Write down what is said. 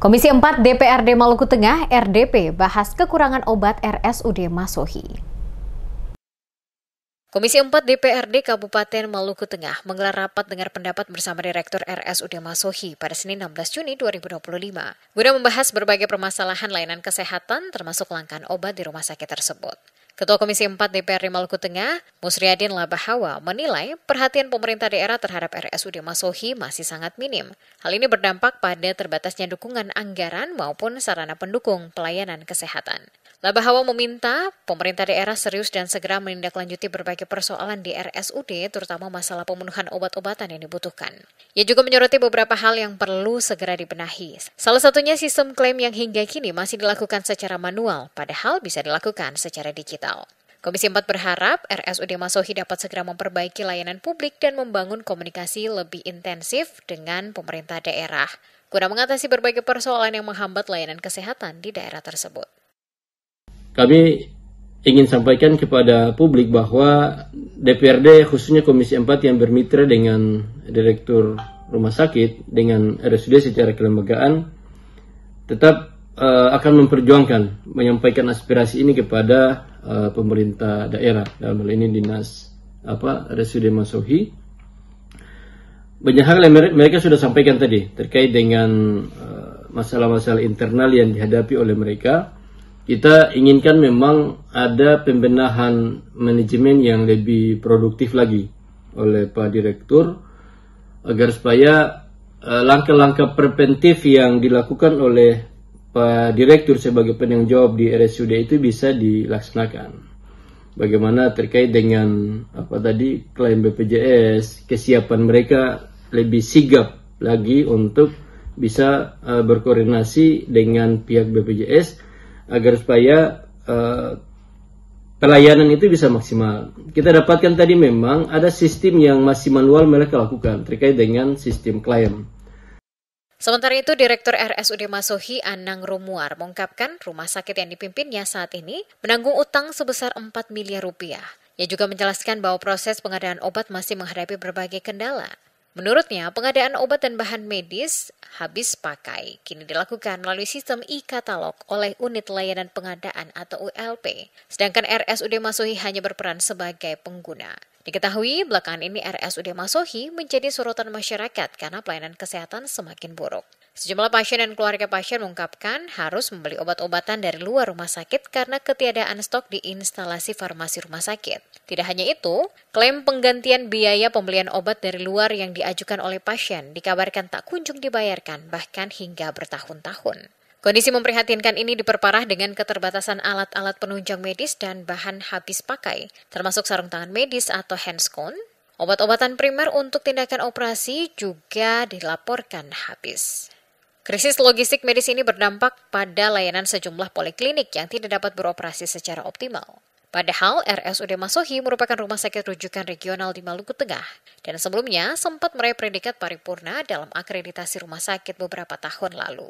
Komisi 4 DPRD Maluku Tengah (RDP) bahas kekurangan obat RSUD Masohi. Komisi 4 DPRD Kabupaten Maluku Tengah menggelar rapat dengar pendapat bersama Direktur RSUD Masohi pada Senin 16 Juni 2025 guna membahas berbagai permasalahan layanan kesehatan termasuk kelangkaan obat di rumah sakit tersebut. Ketua Komisi 4 DPRD Maluku Tengah, Musriadin Labahawa, menilai perhatian pemerintah daerah terhadap RSUD Masohi masih sangat minim. Hal ini berdampak pada terbatasnya dukungan anggaran maupun sarana pendukung pelayanan kesehatan. Labahawa meminta pemerintah daerah serius dan segera menindaklanjuti berbagai persoalan di RSUD, terutama masalah pemenuhan obat-obatan yang dibutuhkan. Ia juga menyoroti beberapa hal yang perlu segera dibenahi. Salah satunya sistem klaim yang hingga kini masih dilakukan secara manual, padahal bisa dilakukan secara digital. Komisi 4 berharap RSUD Masohi dapat segera memperbaiki layanan publik dan membangun komunikasi lebih intensif dengan pemerintah daerah, guna mengatasi berbagai persoalan yang menghambat layanan kesehatan di daerah tersebut. Kami ingin sampaikan kepada publik bahwa DPRD khususnya Komisi 4 yang bermitra dengan Direktur Rumah Sakit dengan RSUD secara kelembagaan tetap akan memperjuangkan menyampaikan aspirasi ini kepada pemerintah daerah, dalam hal ini Dinas RSUD Masohi. Banyak hal yang mereka sudah sampaikan tadi terkait dengan masalah-masalah internal yang dihadapi oleh mereka. Kita inginkan memang ada pembenahan manajemen yang lebih produktif lagi oleh Pak Direktur agar supaya langkah-langkah preventif yang dilakukan oleh Pak Direktur sebagai penanggung jawab di RSUD itu bisa dilaksanakan. Bagaimana terkait dengan klaim BPJS, kesiapan mereka lebih sigap lagi untuk bisa berkoordinasi dengan pihak BPJS agar supaya pelayanan itu bisa maksimal. Kita dapatkan tadi memang ada sistem yang masih manual mereka lakukan terkait dengan sistem klaim. Sementara itu, Direktur RSUD Masohi Anang Romuar mengungkapkan rumah sakit yang dipimpinnya saat ini menanggung utang sebesar 4 miliar rupiah. Ia juga menjelaskan bahwa proses pengadaan obat masih menghadapi berbagai kendala. Menurutnya, pengadaan obat dan bahan medis habis pakai kini dilakukan melalui sistem e-katalog oleh Unit Layanan Pengadaan atau ULP, sedangkan RSUD Masohi hanya berperan sebagai pengguna. Diketahui belakangan ini RSUD Masohi menjadi sorotan masyarakat karena pelayanan kesehatan semakin buruk. Sejumlah pasien dan keluarga pasien mengungkapkan harus membeli obat-obatan dari luar rumah sakit karena ketiadaan stok di instalasi farmasi rumah sakit. Tidak hanya itu, klaim penggantian biaya pembelian obat dari luar yang diajukan oleh pasien dikabarkan tak kunjung dibayarkan bahkan hingga bertahun-tahun. Kondisi memprihatinkan ini diperparah dengan keterbatasan alat-alat penunjang medis dan bahan habis pakai, termasuk sarung tangan medis atau handscone. Obat-obatan primer untuk tindakan operasi juga dilaporkan habis. Krisis logistik medis ini berdampak pada layanan sejumlah poliklinik yang tidak dapat beroperasi secara optimal. Padahal RSUD Masohi merupakan rumah sakit rujukan regional di Maluku Tengah dan sebelumnya sempat meraih predikat paripurna dalam akreditasi rumah sakit beberapa tahun lalu.